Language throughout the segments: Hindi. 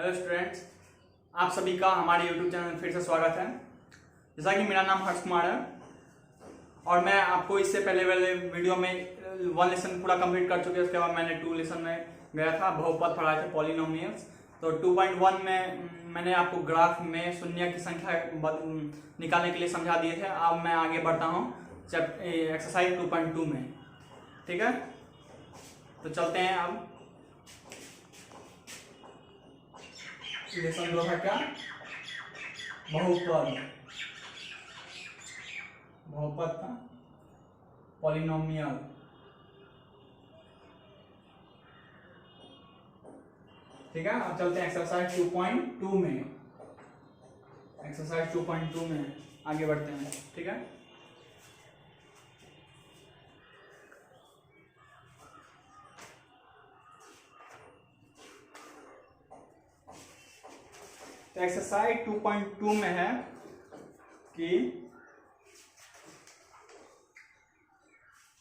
हेलो स्टूडेंट्स, आप सभी का हमारे यूट्यूब चैनल में फिर से स्वागत है। जैसा कि मेरा नाम हर्ष कुमार है और मैं आपको इससे पहले वाले वीडियो में 1 लेसन पूरा कंप्लीट कर चुके हैं। उसके बाद मैंने 2 लेसन में गया था, बहुपद पढ़ाए थे, पॉलिनोमियल्स। तो 2.1 में मैंने आपको ग्राफ में शून्य की संख्या निकालने के लिए समझा दिए थे। अब मैं आगे बढ़ता हूँ एक्सरसाइज 2.2 में। ठीक है, तो चलते हैं। अब लेसन 2 है क्या? बहुपद का पॉलिनोमियल। ठीक है, अब चलते हैं एक्सरसाइज 2.2 में। एक्सरसाइज 2.2 में आगे बढ़ते हैं। ठीक है, तो एक्सरसाइज 2.2 में है कि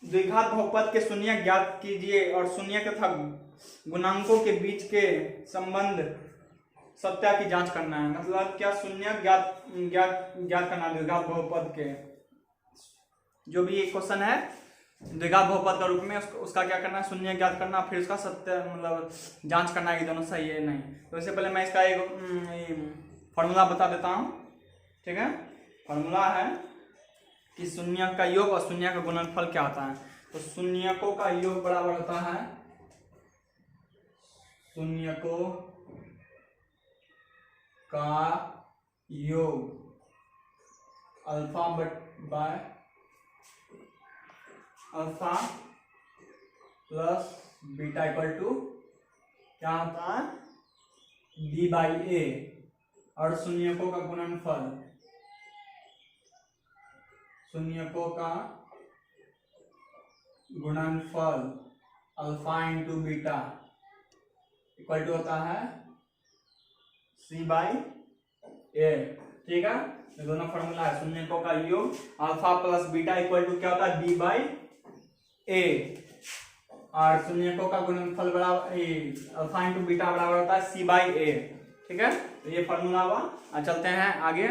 द्विघात बहुपद के शून्य ज्ञात कीजिए और शून्य तथा गुणांकों के बीच के संबंध सत्या की जांच करना है। मतलब क्या? शून्य ज्ञात करना द्विघात बहुपद के। जो भी ये क्वेश्चन है द्विघात बहुपद का रूप में, उसका क्या करना है? शून्य ज्ञात करना, फिर उसका सत्य मतलब जांच करना है कि दोनों सही है नहीं। तो इससे पहले मैं इसका एक फॉर्मूला बता देता हूँ। ठीक है, फॉर्मूला है कि शून्य का योग और शून्य का गुणनफल क्या होता है। तो शून्यकों का योग बराबर होता है शून्यकों का योग alpha by alpha plus beta equal to क्या होता है? B by A. और शून्यकों का गुणनफल, शून्यकों का गुणनफल alpha into beta equal to होता है सी बाई ए। ठीक है, ये दोनों फॉर्मूला है। शून्यकों का योग alpha plus beta equal to क्या होता है? B by A. और शून्यकों का गुणनफल बराबर अल्फा इंटू बीटा बराबर होता है सी बाई ए। ठीक है, तो ये फॉर्मूला हुआ। चलते हैं आगे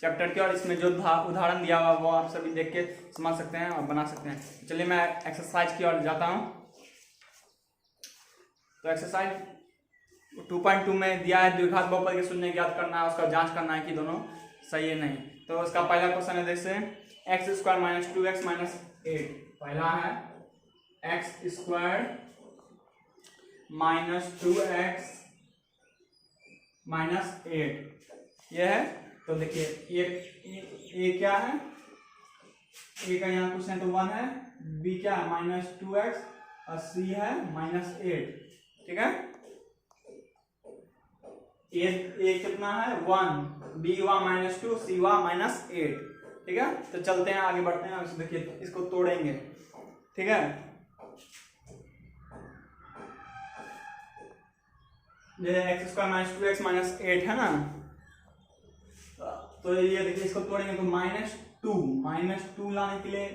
चैप्टर की। और इसमें जो उदाहरण दिया हुआ वो आप सभी देख के समझ सकते हैं और बना सकते हैं। चलिए मैं एक्सरसाइज की ओर जाता हूँ। तो एक्सरसाइज 2.2 में दिया है द्विघात बहुपद के शून्य ज्ञात करना है, उसका जांच करना है कि दोनों सही है नहीं। तो उसका पहला क्वेश्चन है, जैसे x square minus 2x minus 8। पहला है x square minus 2x minus 8 ये है। तो देखिए ए क्या है? ए का यहाँ क्वेश्चन तो 1 है, बी क्या है? माइनस 2x और सी है माइनस 8। ठीक है, ए कितना है? 1, बी हुआ माइनस 2, सी हुआ माइनस 8। ठीक है, तो चलते हैं आगे बढ़ते हैं। देखिए इसको तोड़ेंगे। ठीक है, ये x square minus 2x minus 8 है ना। तो ये देखिए इसको तोड़ेंगे तो माइनस टू लाने के लिए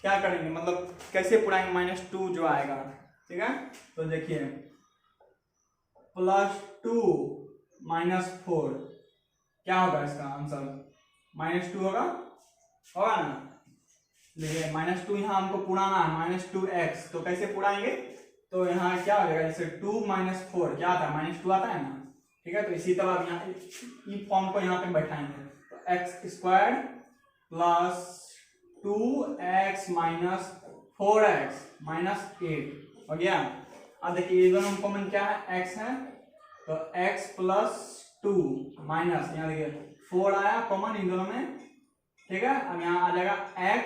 क्या करेंगे, मतलब कैसे पुराएंगे -2 जो आएगा। ठीक है, तो देखिए +2 -4 क्या होगा? इसका आंसर -2 होगा ना। देखिए -2 यहाँ हमको पुराना है, -2x। तो कैसे पुराएंगे? तो यहाँ क्या हो जाएगा? जैसे 2 - 4 क्या आता है? -2 आता है ना। ठीक है, तो इसी तरह यहाँ इस फॉर्म को यहाँ पे बैठाएंगे। तो X square plus 2x minus 4x minus 8 हो गया। अब देखिए ये दोनों कॉमन क्या है? x है, तो x प्लस 2 माइनस यहाँ देखिए 4 आया कॉमन इन दोनों में। ठीक है, अब यहाँ आ जाएगा x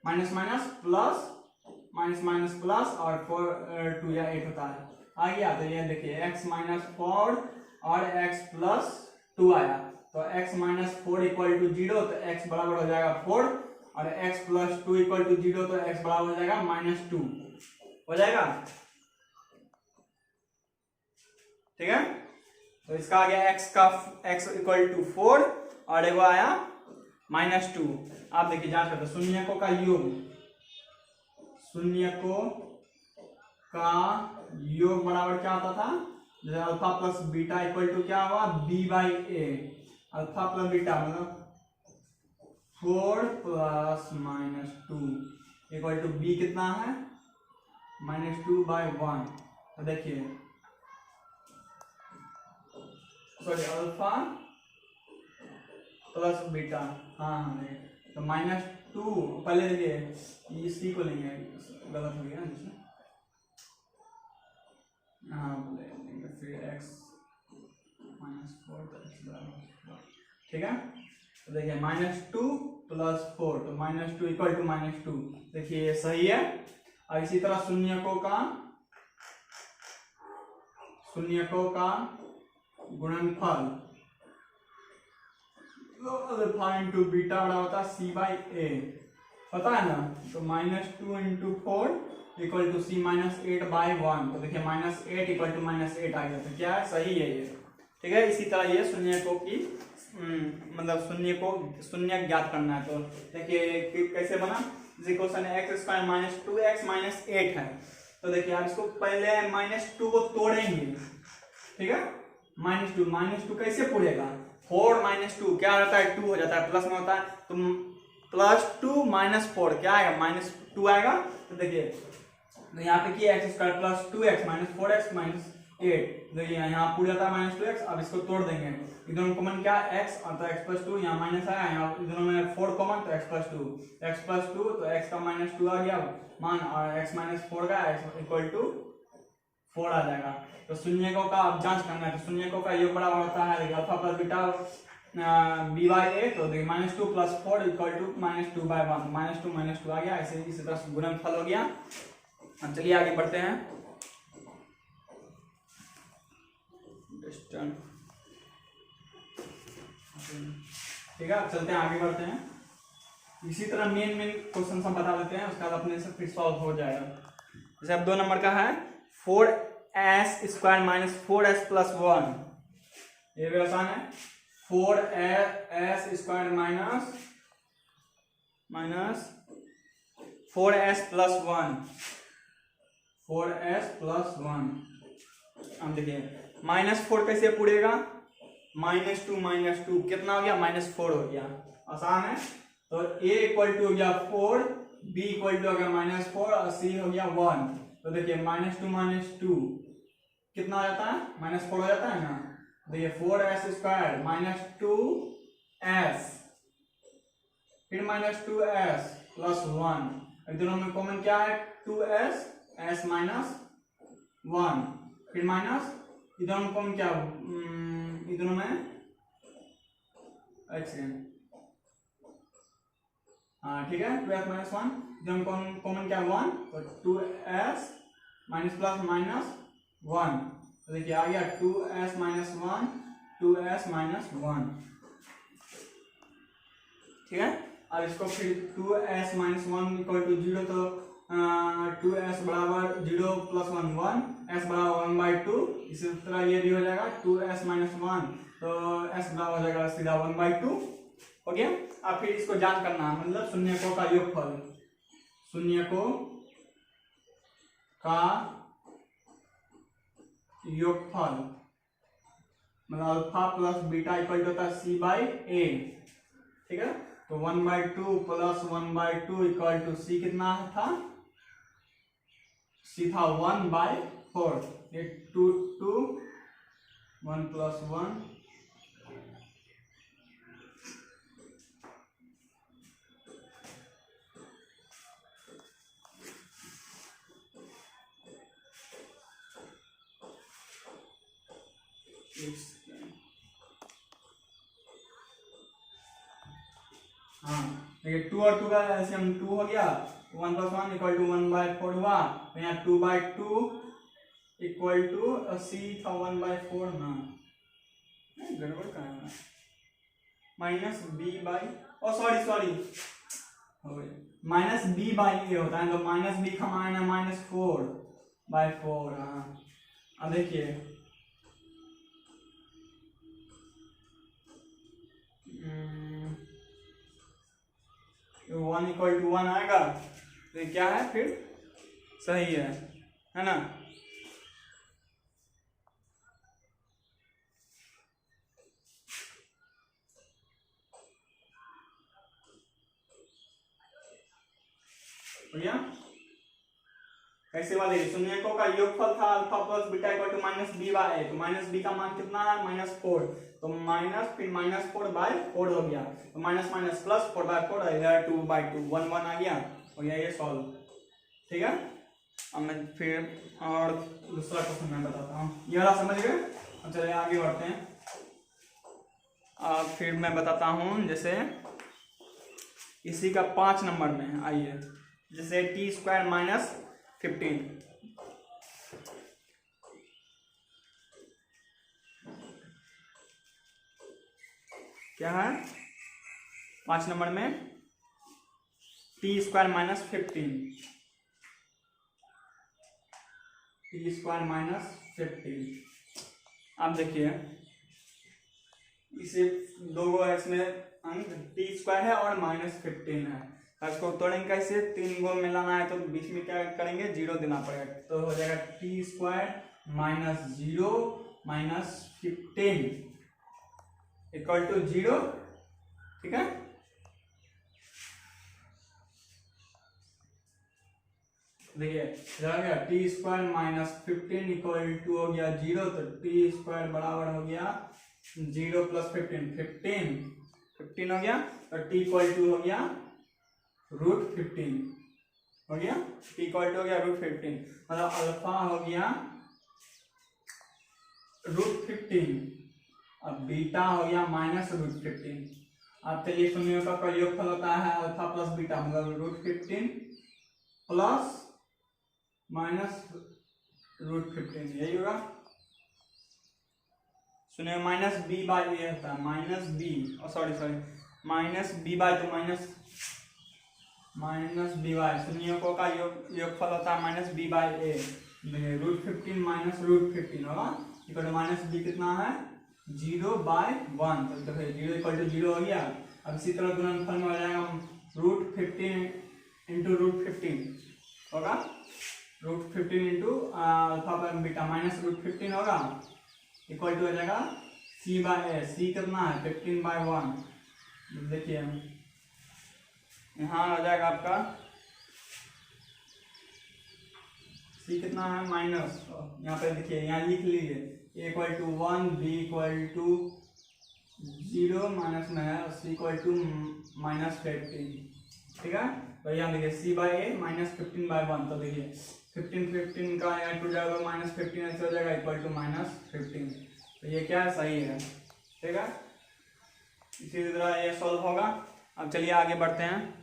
minus minus plus minus minus plus और 4 2 या 8 होता है। आ गया, तो ये देखिए x माइनस 4 और x प्लस 2 आया। तो x माइनस 4 इक्वल टू 0, तो x बराबर हो जाएगा 4 और x प्लस 2 इक्वल टू 0, तो x बराबर हो जाएगा -2 हो जाएगा। ठीक है, तो इसका आ गया x इक्वल टू 4 और एगो आया -2। आप देखिए जांच करते हैं। शून्यकों का योग, शून्यकों का योग बराबर क्या होता था? जैसे alpha plus beta equal to क्या हुआ, B by A. Alpha plus beta मतलब 4 प्लस -2 इक्वल टू बी कितना है, -2/1। तो देखिए सॉरी अल्फा प्लस बीटा, हाँ तो -2 पहले देखिए इसी को लेंगे, गलत हो गया ना, हाँ लेंगे फिर x -4 तो x बराबर, ठीक है। तो देखिए -2 + 4 तो -2 इक्वल टू -2, देखिए ये सही है। और इसी तरह शून्यकों का गुणनफल अल्फा इंटू बीटा बड़ा होता है c/a, पता है ना। तो -2 × 4 इक्वल टू c -8/1। तो देखिए -8 इक्वल टू -8 आ गया, तो क्या है, सही है ये, ठीक है। इसी तरह ये शून्यकों की मतलब शून्य ज्ञात करना है। तो देखिए कैसे बना, इक्वेशन x² - 2x - 8 है। तो देखिए आप इसको पहले -2 को तोड़ेंगे, ठीक है। -2 कैसे पूरेगा, 4 - 2 क्या रहता है, 2 हो जाता है, प्लस में होता है, तो +2 - 4 क्या आएगा, -2 आएगा। तो देखिए तो यहाँ पे किया x² + 2x - 4x - 8, देखिए यहाँ पूरा जाता है -2x। अब इसको तोड़ देंगे, इधर कॉमन क्या है x, और तो x + 2 यहाँ माइनस आया, यहाँ इधर में 4 कॉमन, तो x + 2 तो x का -2 आ गया मान, और x - 4 का x इक्वल टू 4 आ जाएगा। तो शून्यकों का अब जांच करना है, तो शून्यकों का योग बराबर होता है अल्फा प्लस बीटा b/a। तो देखिए -2 + 4 इक्वल टू -2/1, -2 आ गया। ऐसे इसी तरह से गुणनफल हो गया। हम चलिए आगे बढ़ते हैं, ठीक है। चलते हैं आगे बढ़ते हैं। इसी तरह मेन क्वेश्चन हम बता देते हैं, उसके बाद अपने से फिर सॉल्व हो जाएगा। जैसे अब 2 नंबर का है 4s² - 4s + 1, ये भी आसान है। 4s² - 4s + 1, 4s + 1। अब देखिए -4 कैसे पूरेगा, -2 कितना हो गया, -4 हो गया, आसान है। तो a इक्वल टू हो गया 4, b इक्वल टू हो गया -4 और c हो गया 1। तो देखिए -2 - 2 कितना हो जाता है, -4 हो जाता है ना। देखिए 4s² - 2s फिर -2s + 1, दोनों में कॉमन क्या है, 2s, s - 1 फिर माइनस, इधर में कॉमन क्या, इधर में हाँ ठीक है, 2s - 1, इधर कॉमन क्या 1, तो 2s प्लस -1। तो देखिए आ गया 2s - 1, 2s - 1, ठीक है। अब इसको फिर 2s - 1 इक्वल टू 0, तो 2s बराबर 0 + 1 1, s बराबर 1/2। इसी तरह ये भी हो जाएगा 2s - 1, तो s बराबर हो जाएगा सीधा 1/2 हो गया। अब फिर इसको जांच करना है, मतलब शून्यकों का योगफल, शून्यकों का योगफल मतलब alpha plus beta equal to होता है c/a, ठीक है। तो 1/2 + 1/2 इक्वल टू c कितना था, c था 1/4, ये 2 1 + 1 हाँ देखिए 2 और 2 का एलसीएम 2 हो गया, 1 + 1 इक्वल टू 1/4 हुआ। तो यहाँ 2/2 इक्वल टू c था 1/4 ना, गड़बड़ कहाँ है, -b/, सॉरी -b/a होता है, तो -b का मान है -4/4। हाँ अब देखिए 1 इक्वल टू 1 आएगा, तो ये क्या है फिर, सही है ना। हो गया। कैसे वाले शून्यकों का योगफल था alpha plus beta equal to minus B by A, तो माइनस बी का मान कितना है -4, तो माइनस फिर -4/4 हो गया, तो माइनस माइनस प्लस 4/4 इधर 2/2 1 1 आ गया, हो गया ये सॉल्व। ठीक है, अब मैं फिर और दूसरा क्वेश्चन मैं बताता हूँ, ये वाला समझ गए। अब चलिए आगे बढ़ते हैं। फिर मैं बताता हूँ, जैसे इसी का 5 नंबर में आइए, जैसे t² - 15 क्या है 5 नंबर में t² - 15 t² - 15। आप देखिए इसे दो इसमें अंक t² है और -15 है, इसको तोड़ेंगे कैसे, 3 गो मिलाना है तो बीच में क्या करेंगे 0 देना पड़ेगा, तो हो जाएगा t² - 0 - 15 इक्वल टू 0। ठीक है, देखिए t² - 15 इक्वल टू हो गया 0, तो t² बराबर हो गया 0 + 15 हो गया, तो t इक्वल टू हो गया √15 हो गया, t इक्वल टू हो गया √15, मतलब अल्फा हो गया √15, अब बीटा हो गया -√15। अब चलिए शून्यों का योगफल होता है अल्फा प्लस बीटा, मतलब √15 प्लस -√15 यही होगा। सुनिए -b/a होता है, -b शून्यों का योगफल होता है -b/a, √15 - √15 होगा इक्वल टू -b कितना है 0/1, तो देखिए 0 इक्वल टू 0 हो गया। अब इसी तरह गुणनफल में हो जाएगा √15 × √15 होगा, √15 इंटू अल्फा पर बीटा -√15 होगा इक्वल टू हो जाएगा c/a, c कितना है 15/1। देखिए यहाँ हो जाएगा आपका c कितना है माइनस, यहाँ पे देखिए यहाँ लिख लीजिए a equal to 1, b equal to 0 minus में है, c इक्वल टू -15। ठीक है, तो यहाँ देखिए c/a -15/1, तो देखिए 15 का यहाँ टू जाएगा -15 ऐसे हो जाएगा इक्वल टू -15, तो ये क्या है सही है। ठीक है, इसी तरह ये सॉल्व होगा। अब चलिए आगे बढ़ते हैं।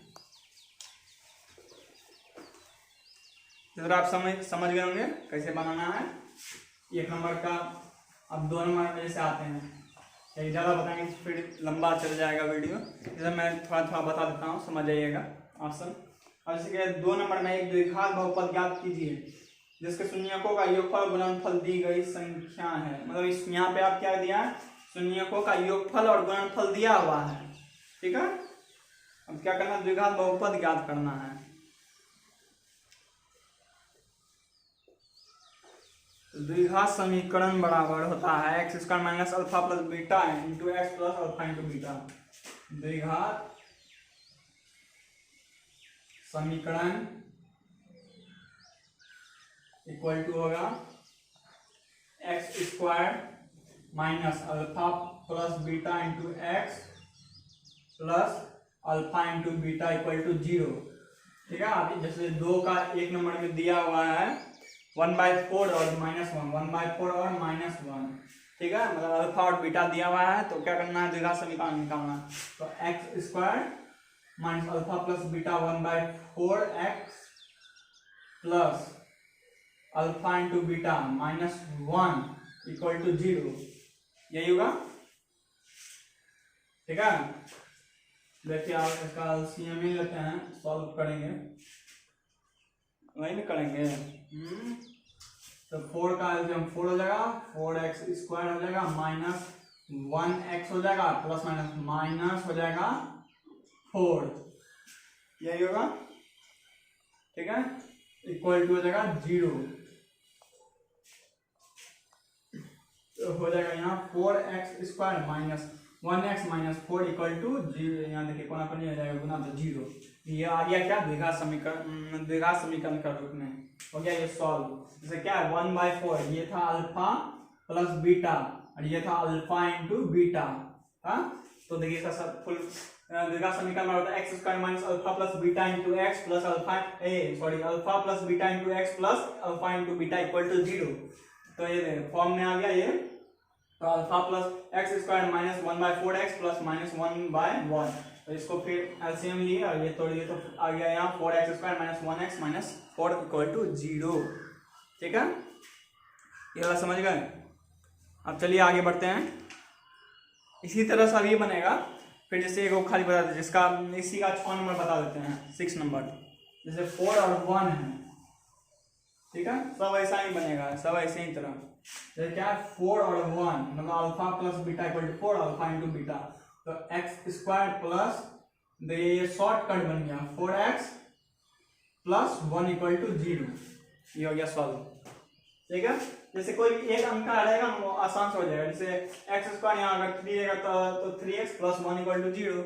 तो आप समझ गए होंगे कैसे बनाना है 1 नंबर का। अब 2 नंबर में जैसे आते हैं, एक ज़्यादा बताएंगे फिर लंबा चल जाएगा वीडियो, जैसे मैं थोड़ा थोड़ा बता देता हूँ, समझ जाइएगा ऑप्शन। और जैसे कि 2 नंबर में एक द्विघात बहुपद ज्ञात कीजिए जिसके शून्यकों का योगफल गुणनफल दी गई संख्या है, मतलब इस यहाँ पे आप क्या दिया है शून्यकों का योगफल और गुणनफल दिया हुआ है। ठीक है, अब क्या करना द्विघात बहुपद ज्ञात करना है। द्विघात समीकरण बराबर होता है x² - alpha plus beta into X plus alpha into beta. द्विघात समीकरण इक्वल टू होगा x² - alpha plus beta into X plus alpha into beta equal to 0। ठीक है, अभी जैसे 2 का 1 नंबर में दिया हुआ है 1/4 और -1, 1/4 और -1। ठीक है, मतलब अल्फा और बीटा दिया हुआ है, तो क्या करना है द्विघात समीकरण निकालना है, तो x² - alpha plus beta 1/4x plus alpha into beta -1 equal to 0, यही होगा। ठीक है, देखिए आप इसका एलसीएम ही लेते हैं, सॉल्व करेंगे वही में करेंगे। तो 4 का एलसीएम 4 हो जाएगा, 4x² हो जाएगा -1x हो जाएगा प्लस माइनस हो जाएगा 4, यही होगा। ठीक है, इक्वल टू हो जाएगा 0, तो हो जाएगा यहाँ 4x² - 1x - 4 इक्वल टू 0। यहाँ देखिए कोना पर नहीं हो जाएगा गुना, तो 0। ये आ गया क्या, द्विघात समीकरण का रूप में हो गया ये सॉल्व। जैसे क्या है 1/4, ये था अल्फा प्लस बीटा और ये था अल्फा इंटू बीटा। हाँ, तो देखिए इसका सब फुल द्विघात समीकरण में होता है x square minus alpha plus beta into X plus alpha plus beta into X plus alpha into beta equal to 0। तो ये फॉर्म में आ गया ये, तो alpha plus X square minus 1/4x plus minus 1/1। तो इसको फिर एलसीएम लिए और ये तोड़िए तो आ गया यहाँ 4x square minus 1x minus 4 equal to 0। ठीक है, ये वाला समझ गए। अब चलिए आगे बढ़ते हैं। इसी तरह से अब ये बनेगा, फिर जैसे एक खाली बता देते जिसका इसी का 6 नंबर बता देते हैं, 6 नंबर। जैसे 4 और 1 है, ठीक है, सब ऐसा ही बनेगा, सब ऐसे ही तरह। जैसे क्या 4 और 1 मतलब alpha plus beta equal to 4 alpha into beta, तो एक्स स्क्वायर प्लस ये शॉर्टकट बन गया 4x प्लस 1 इक्वल टू 0। ये हो गया सॉल्व। ठीक है, जैसे कोई भी एक अंक का रहेगा वो आसान से हो जाएगा। जैसे एक्स स्क्वायर यहाँ अगर 3 रहेगा तो 3x प्लस 1 इक्वल टू 0।